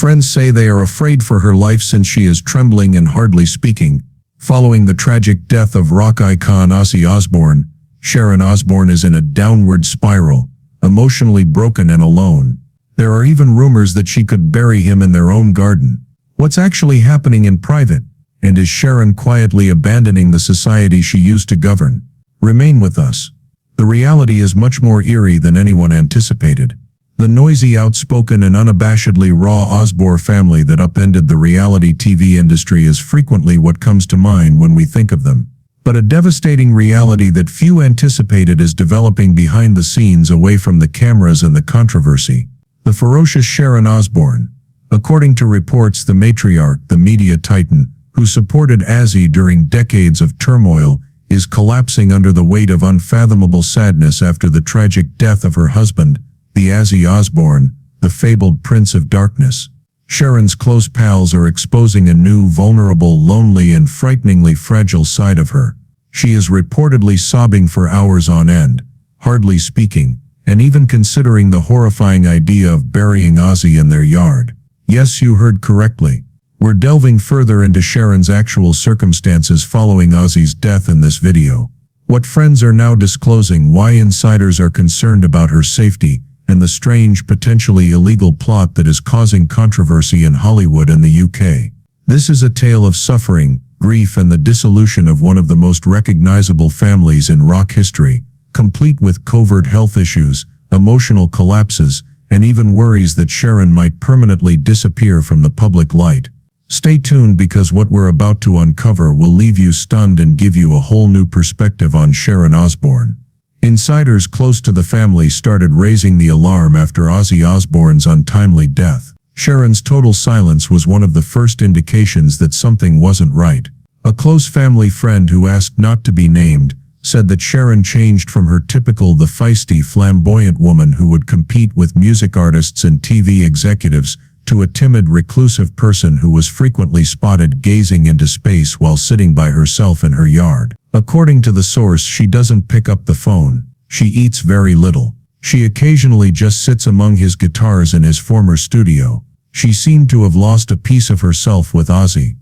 Friends say they are afraid for her life since she is trembling and hardly speaking. Following the tragic death of rock icon Ozzy Osbourne, Sharon Osbourne is in a downward spiral, emotionally broken and alone. There are even rumors that she could bury him in their own garden. What's actually happening in private? And is Sharon quietly abandoning the society she used to govern? Remain with us. The reality is much more eerie than anyone anticipated. The noisy, outspoken and unabashedly raw Osbourne family that upended the reality TV industry is frequently what comes to mind when we think of them. But a devastating reality that few anticipated is developing behind the scenes away from the cameras and the controversy. The ferocious Sharon Osbourne. According to reports, the matriarch, the media titan, who supported Ozzy during decades of turmoil, is collapsing under the weight of unfathomable sadness after the tragic death of her husband, the Ozzy Osbourne, the fabled Prince of Darkness. Sharon's close pals are exposing a new, vulnerable, lonely and frighteningly fragile side of her. She is reportedly sobbing for hours on end, hardly speaking, and even considering the horrifying idea of burying Ozzy in their yard. Yes, you heard correctly. We're delving further into Sharon's actual circumstances following Ozzy's death in this video. What friends are now disclosing, why insiders are concerned about her safety, and the strange, potentially illegal plot that is causing controversy in Hollywood and the UK. This is a tale of suffering, grief and the dissolution of one of the most recognizable families in rock history, complete with covert health issues, emotional collapses, and even worries that Sharon might permanently disappear from the public light. Stay tuned because what we're about to uncover will leave you stunned and give you a whole new perspective on Sharon Osbourne. Insiders close to the family started raising the alarm after Ozzy Osbourne's untimely death. Sharon's total silence was one of the first indications that something wasn't right. A close family friend who asked not to be named said that Sharon changed from her typical the feisty, flamboyant woman who would compete with music artists and TV executives to a timid, reclusive person who was frequently spotted gazing into space while sitting by herself in her yard. According to the source, she doesn't pick up the phone. She eats very little. She occasionally just sits among his guitars in his former studio. She seemed to have lost a piece of herself with Ozzy.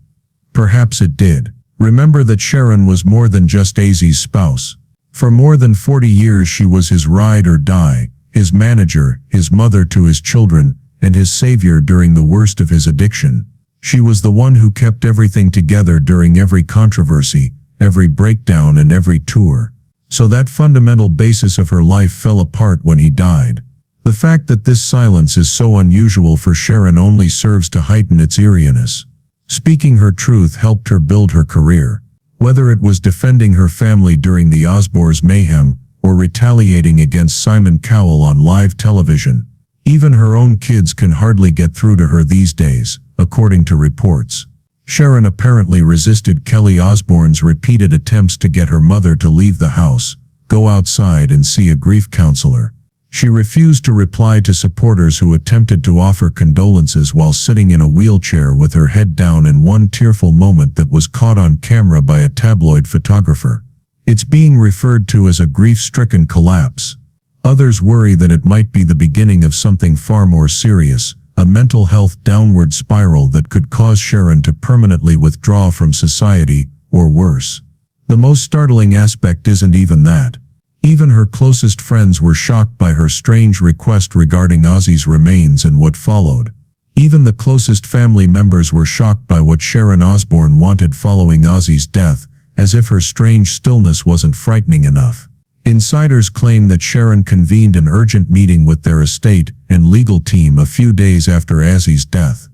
Perhaps it did. Remember that Sharon was more than just Ozzy's spouse. For more than 40 years she was his ride or die, his manager, his mother to his children, and his savior during the worst of his addiction. She was the one who kept everything together during every controversy, every breakdown and every tour. So that fundamental basis of her life fell apart when he died. The fact that this silence is so unusual for Sharon only serves to heighten its eeriness. Speaking her truth helped her build her career. Whether it was defending her family during the Osbournes' mayhem, or retaliating against Simon Cowell on live television. Even her own kids can hardly get through to her these days, according to reports. Sharon apparently resisted Kelly Osbourne's repeated attempts to get her mother to leave the house, go outside and see a grief counselor. She refused to reply to supporters who attempted to offer condolences while sitting in a wheelchair with her head down in one tearful moment that was caught on camera by a tabloid photographer. It's being referred to as a grief-stricken collapse. Others worry that it might be the beginning of something far more serious, a mental health downward spiral that could cause Sharon to permanently withdraw from society, or worse. The most startling aspect isn't even that. Even her closest friends were shocked by her strange request regarding Ozzy's remains and what followed. Even the closest family members were shocked by what Sharon Osbourne wanted following Ozzy's death, as if her strange stillness wasn't frightening enough. Insiders claim that Sharon convened an urgent meeting with their estate and legal team a few days after Ozzy's death.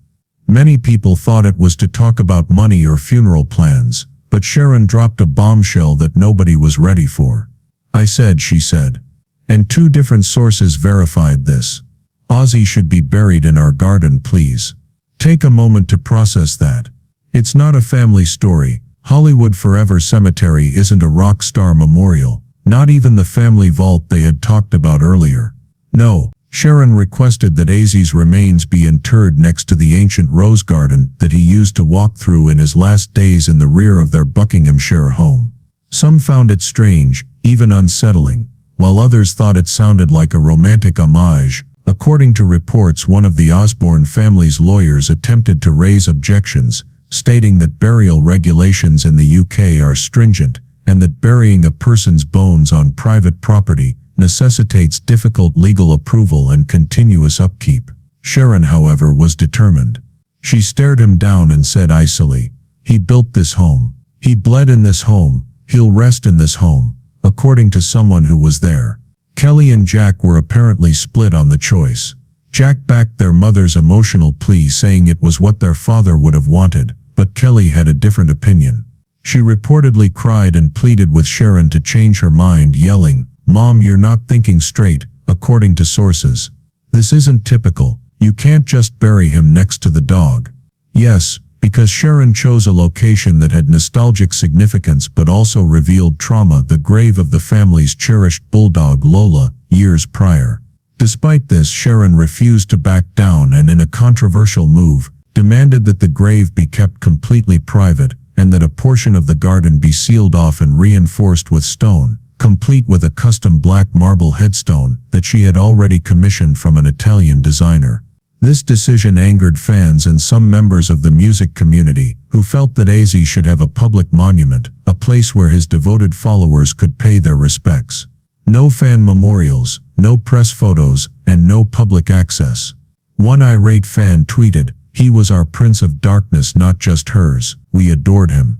Many people thought it was to talk about money or funeral plans, but Sharon dropped a bombshell that nobody was ready for. "I said," she said. And 2 different sources verified this. "Ozzy should be buried in our garden, please." Take a moment to process that. It's not a family story. Hollywood Forever Cemetery isn't a rock star memorial. Not even the family vault they had talked about earlier. No, Sharon requested that Ozzy's remains be interred next to the ancient rose garden that he used to walk through in his last days in the rear of their Buckinghamshire home. Some found it strange, even unsettling, while others thought it sounded like a romantic homage, According to reports, one of the Osbourne family's lawyers attempted to raise objections, stating that burial regulations in the UK are stringent, and that burying a person's bones on private property necessitates difficult legal approval and continuous upkeep. Sharon, however, was determined. She stared him down and said icily, "He built this home. He bled in this home. He'll rest in this home," according to someone who was there. Kelly and Jack were apparently split on the choice. Jack backed their mother's emotional plea, saying it was what their father would have wanted, but Kelly had a different opinion. She reportedly cried and pleaded with Sharon to change her mind, yelling, "Mom, you're not thinking straight," according to sources. "This isn't typical. You can't just bury him next to the dog." Yes, because Sharon chose a location that had nostalgic significance but also revealed trauma, the grave of the family's cherished bulldog Lola, years prior. Despite this, Sharon refused to back down and, in a controversial move, demanded that the grave be kept completely private and that a portion of the garden be sealed off and reinforced with stone, complete with a custom black marble headstone that she had already commissioned from an Italian designer. This decision angered fans and some members of the music community, who felt that Ozzy should have a public monument, a place where his devoted followers could pay their respects. No fan memorials, no press photos, and no public access. One irate fan tweeted, "He was our Prince of Darkness, not just hers. We adored him.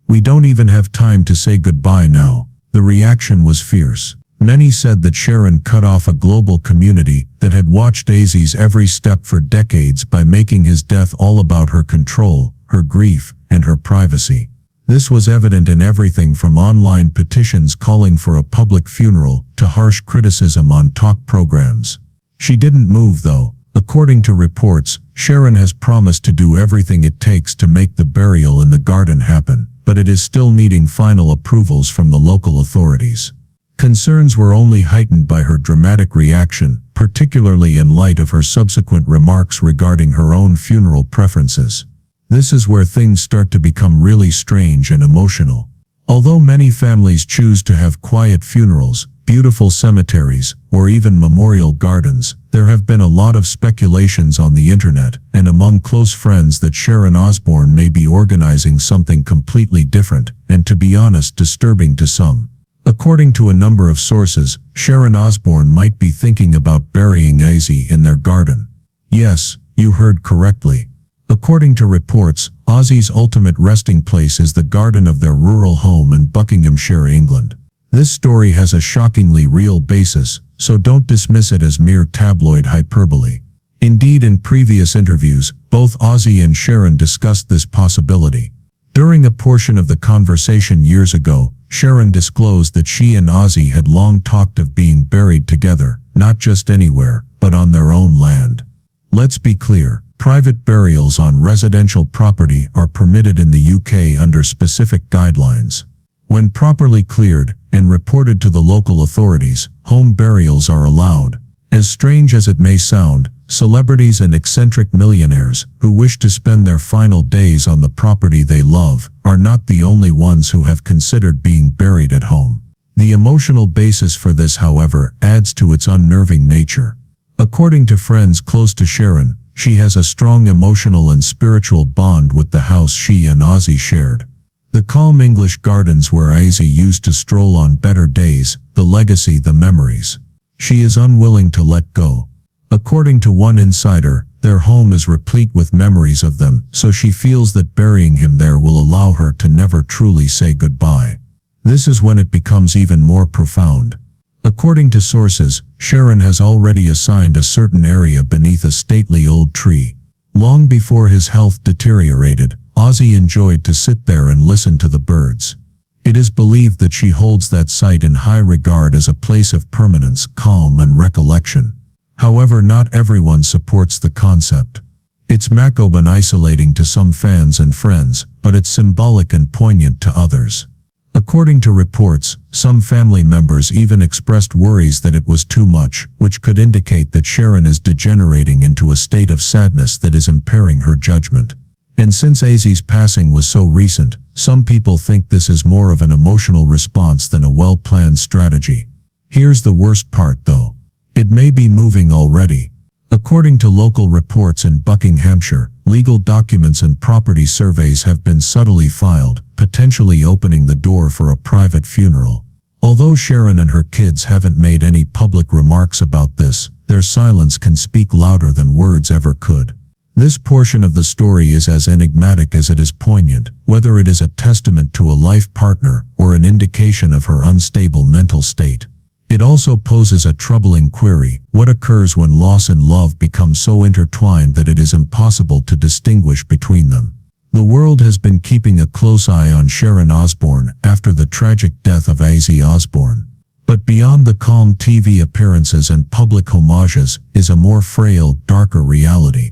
We don't even have time to say goodbye now." The reaction was fierce. Many said that Sharon cut off a global community that had watched Ozzy's every step for decades by making his death all about her control, her grief, and her privacy. This was evident in everything from online petitions calling for a public funeral to harsh criticism on talk programs. She didn't move, though. According to reports, Sharon has promised to do everything it takes to make the burial in the garden happen, but it is still needing final approvals from the local authorities. Concerns were only heightened by her dramatic reaction, particularly in light of her subsequent remarks regarding her own funeral preferences. This is where things start to become really strange and emotional. Although many families choose to have quiet funerals, beautiful cemeteries, or even memorial gardens, there have been a lot of speculations on the internet and among close friends that Sharon Osbourne may be organizing something completely different, and to be honest, disturbing to some. According to a number of sources, Sharon Osbourne might be thinking about burying Ozzy in their garden. Yes, you heard correctly. According to reports, Ozzy's ultimate resting place is the garden of their rural home in Buckinghamshire, England. This story has a shockingly real basis, so don't dismiss it as mere tabloid hyperbole. Indeed, in previous interviews, both Ozzy and Sharon discussed this possibility. During a portion of the conversation years ago, Sharon disclosed that she and Ozzy had long talked of being buried together, not just anywhere, but on their own land. Let's be clear, private burials on residential property are permitted in the UK under specific guidelines. When properly cleared and reported to the local authorities, home burials are allowed. As strange as it may sound, celebrities and eccentric millionaires who wish to spend their final days on the property they love are not the only ones who have considered being buried at home. The emotional basis for this, however, adds to its unnerving nature. According to friends close to Sharon, she has a strong emotional and spiritual bond with the house she and Ozzy shared. The calm English gardens where Ozzy used to stroll on better days, the legacy, the memories. She is unwilling to let go. According to one insider, their home is replete with memories of them, so she feels that burying him there will allow her to never truly say goodbye. This is when it becomes even more profound. According to sources, Sharon has already assigned a certain area beneath a stately old tree. Long before his health deteriorated, Ozzy enjoyed to sit there and listen to the birds. It is believed that she holds that site in high regard as a place of permanence, calm, and recollection. However, not everyone supports the concept. It's macabre and isolating to some fans and friends, but it's symbolic and poignant to others. According to reports, some family members even expressed worries that it was too much, which could indicate that Sharon is degenerating into a state of sadness that is impairing her judgment. And since Ozzy's passing was so recent, some people think this is more of an emotional response than a well-planned strategy. Here's the worst part, though. It may be moving already. According to local reports in Buckinghamshire, legal documents and property surveys have been subtly filed, potentially opening the door for a private funeral. Although Sharon and her kids haven't made any public remarks about this, their silence can speak louder than words ever could. This portion of the story is as enigmatic as it is poignant, whether it is a testament to a life partner or an indication of her unstable mental state. It also poses a troubling query: what occurs when loss and love become so intertwined that it is impossible to distinguish between them? The world has been keeping a close eye on Sharon Osbourne after the tragic death of Ozzy Osbourne. But beyond the calm TV appearances and public homages is a more frail, darker reality.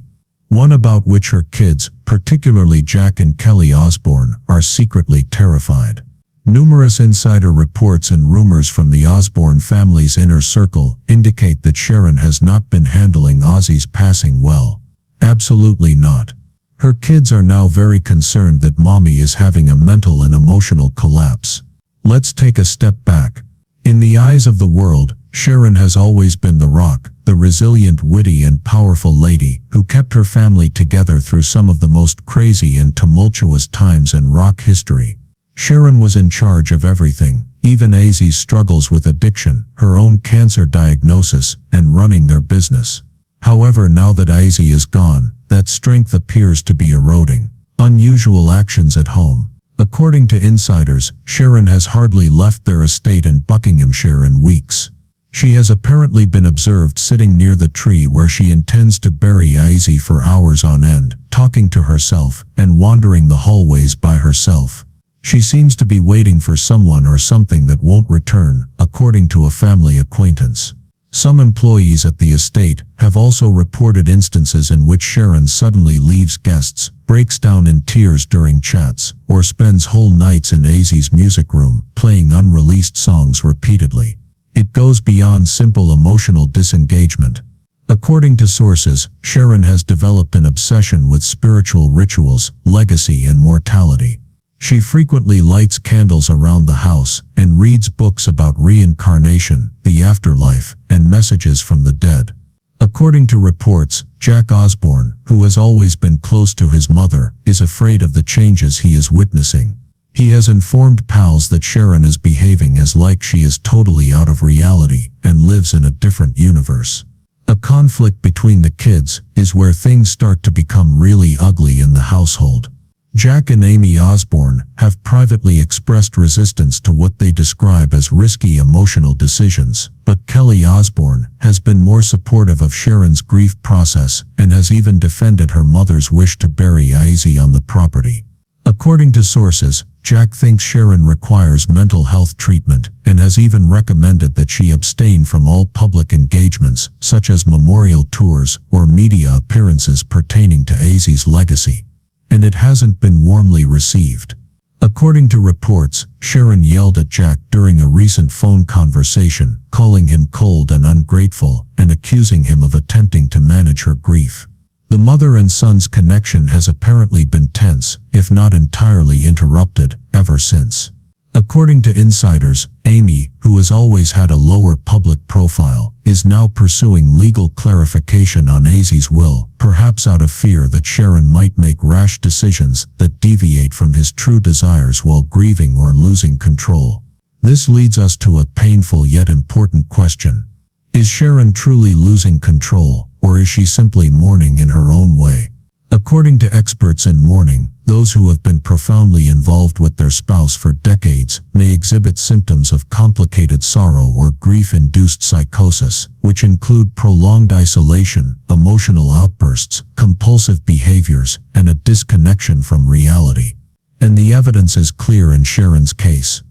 One about which her kids, particularly Jack and Kelly Osbourne, are secretly terrified. Numerous insider reports and rumors from the Osbourne family's inner circle indicate that Sharon has not been handling Ozzy's passing well. Absolutely not. Her kids are now very concerned that mommy is having a mental and emotional collapse. Let's take a step back. In the eyes of the world, Sharon has always been the rock, the resilient, witty and powerful lady who kept her family together through some of the most crazy and tumultuous times in rock history. Sharon was in charge of everything, even Ozzy's struggles with addiction, her own cancer diagnosis, and running their business. However, now that Ozzy is gone, that strength appears to be eroding. Unusual actions at home. According to insiders, Sharon has hardly left their estate in Buckinghamshire in weeks. She has apparently been observed sitting near the tree where she intends to bury Ozzy for hours on end, talking to herself and wandering the hallways by herself. She seems to be waiting for someone or something that won't return, according to a family acquaintance. Some employees at the estate have also reported instances in which Sharon suddenly leaves guests, breaks down in tears during chats, or spends whole nights in Ozzy's music room, playing unreleased songs repeatedly. It goes beyond simple emotional disengagement. According to sources, Sharon has developed an obsession with spiritual rituals, legacy and mortality. She frequently lights candles around the house and reads books about reincarnation, the afterlife, and messages from the dead. According to reports, Jack Osbourne, who has always been close to his mother, is afraid of the changes he is witnessing. He has informed pals that Sharon is behaving as like she is totally out of reality and lives in a different universe. A conflict between the kids is where things start to become really ugly in the household. Jack and Amy Osbourne have privately expressed resistance to what they describe as risky emotional decisions, but Kelly Osbourne has been more supportive of Sharon's grief process and has even defended her mother's wish to bury Ozzy on the property. According to sources, Jack thinks Sharon requires mental health treatment and has even recommended that she abstain from all public engagements, such as memorial tours or media appearances pertaining to Ozzy's legacy. And it hasn't been warmly received. According to reports, Sharon yelled at Jack during a recent phone conversation, calling him cold and ungrateful and accusing him of attempting to manage her grief. The mother and son's connection has apparently been tense, if not entirely interrupted, ever since. According to insiders, Amy, who has always had a lower public profile, is now pursuing legal clarification on Ozzy's will, perhaps out of fear that Sharon might make rash decisions that deviate from his true desires while grieving or losing control. This leads us to a painful yet important question. Is Sharon truly losing control, or is she simply mourning in her own way? According to experts in mourning, those who have been profoundly involved with their spouse for decades may exhibit symptoms of complicated sorrow or grief-induced psychosis, which include prolonged isolation, emotional outbursts, compulsive behaviors, and a disconnection from reality. And the evidence is clear in Sharon's case.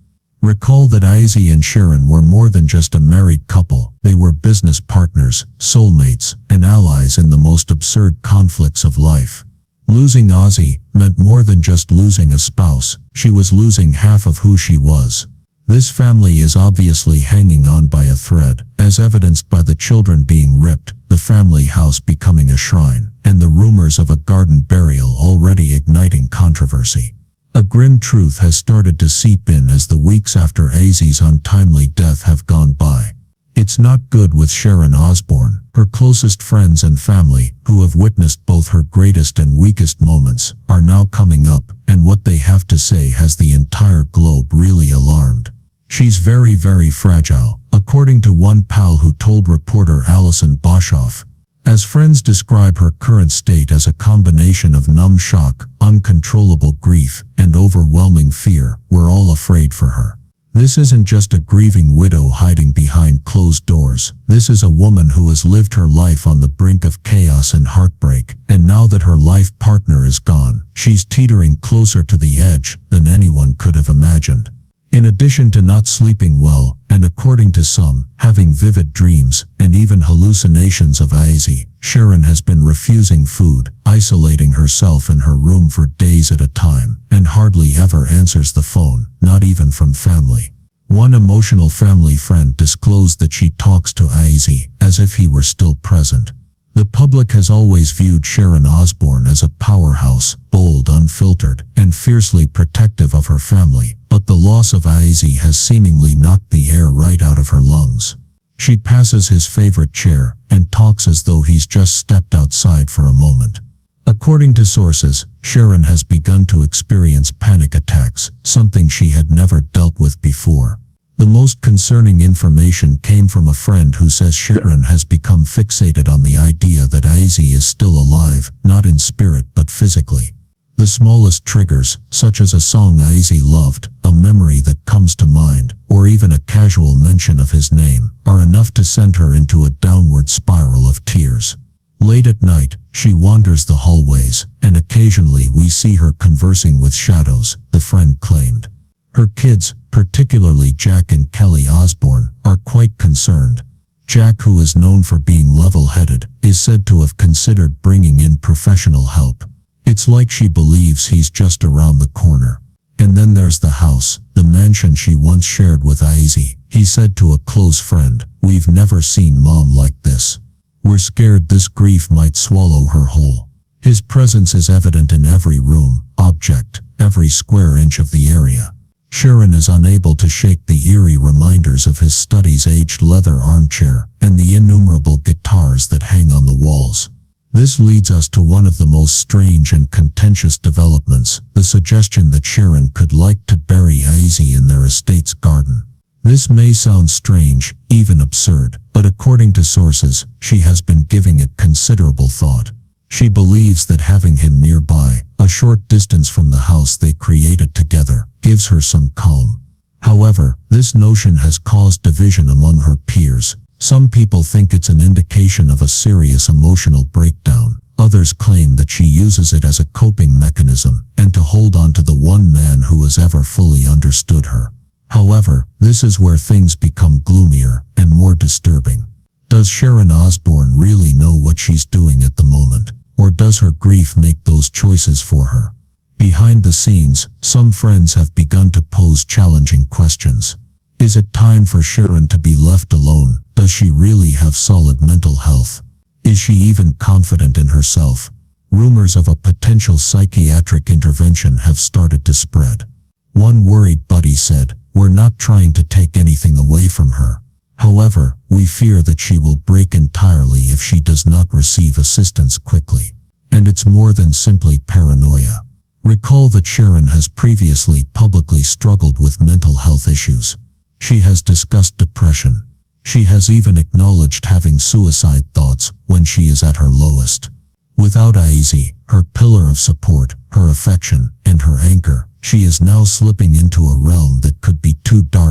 Recall that Ozzy and Sharon were more than just a married couple. They were business partners, soulmates, and allies in the most absurd conflicts of life. Losing Ozzy meant more than just losing a spouse. She was losing half of who she was. This family is obviously hanging on by a thread, as evidenced by the children being ripped, the family house becoming a shrine, and the rumors of a garden burial already igniting controversy. A grim truth has started to seep in as the weeks after Ozzy's untimely death have gone by. It's not good with Sharon Osbourne. Her closest friends and family, who have witnessed both her greatest and weakest moments, are now coming up, and what they have to say has the entire globe really alarmed. She's very, very fragile, according to one pal who told reporter Alison Boshoff. As friends describe her current state as a combination of numb shock, uncontrollable grief, and overwhelming fear, we're all afraid for her. This isn't just a grieving widow hiding behind closed doors. This is a woman who has lived her life on the brink of chaos and heartbreak, and now that her life partner is gone, she's teetering closer to the edge than anyone could have imagined. In addition to not sleeping well, and according to some, having vivid dreams, and even hallucinations of Ozzy, Sharon has been refusing food, isolating herself in her room for days at a time, and hardly ever answers the phone, not even from family. One emotional family friend disclosed that she talks to Ozzy as if he were still present. The public has always viewed Sharon Osbourne as a powerhouse, bold, unfiltered, and fiercely protective of her family, but the loss of Ozzy has seemingly knocked the air right out of her lungs. She passes his favorite chair and talks as though he's just stepped outside for a moment. According to sources, Sharon has begun to experience panic attacks, something she had never dealt with before. The most concerning information came from a friend who says Sharon has become fixated on the idea that Ozzy is still alive, not in spirit but physically. The smallest triggers, such as a song Ozzy loved, a memory that comes to mind, or even a casual mention of his name, are enough to send her into a downward spiral of tears. Late at night, she wanders the hallways, and occasionally we see her conversing with shadows, the friend claimed. Her kids, particularly Jack and Kelly Osbourne, are quite concerned. Jack, who is known for being level-headed, is said to have considered bringing in professional help. It's like she believes he's just around the corner. And then there's the house, the mansion she once shared with Ozzy. He said to a close friend, "We've never seen Mom like this. We're scared this grief might swallow her whole." His presence is evident in every room, object, every square inch of the area. Sharon is unable to shake the eerie reminders of his study's aged leather armchair and the innumerable guitars that hang on the walls. This leads us to one of the most strange and contentious developments, the suggestion that Sharon could like to bury Ozzy in their estate's garden. This may sound strange, even absurd, but according to sources, she has been giving it considerable thought. She believes that having him nearby, a short distance from the house they created together, gives her some calm. However, this notion has caused division among her peers. Some people think it's an indication of a serious emotional breakdown. Others claim that she uses it as a coping mechanism and to hold on to the one man who has ever fully understood her. However, this is where things become gloomier and more disturbing. Does Sharon Osbourne really know what she's doing at the moment? Or does her grief make those choices for her? Behind the scenes, some friends have begun to pose challenging questions. Is it time for Sharon to be left alone? Does she really have solid mental health? Is she even confident in herself? Rumors of a potential psychiatric intervention have started to spread. One worried buddy said, "We're not trying to take anything away from her. However, we fear that she will break entirely if she does not receive assistance quickly. And it's more than simply paranoia." Recall that Sharon has previously publicly struggled with mental health issues. She has discussed depression. She has even acknowledged having suicide thoughts when she is at her lowest. Without Ozzy, her pillar of support, her affection, and her anchor, she is now slipping into a realm that could be too dark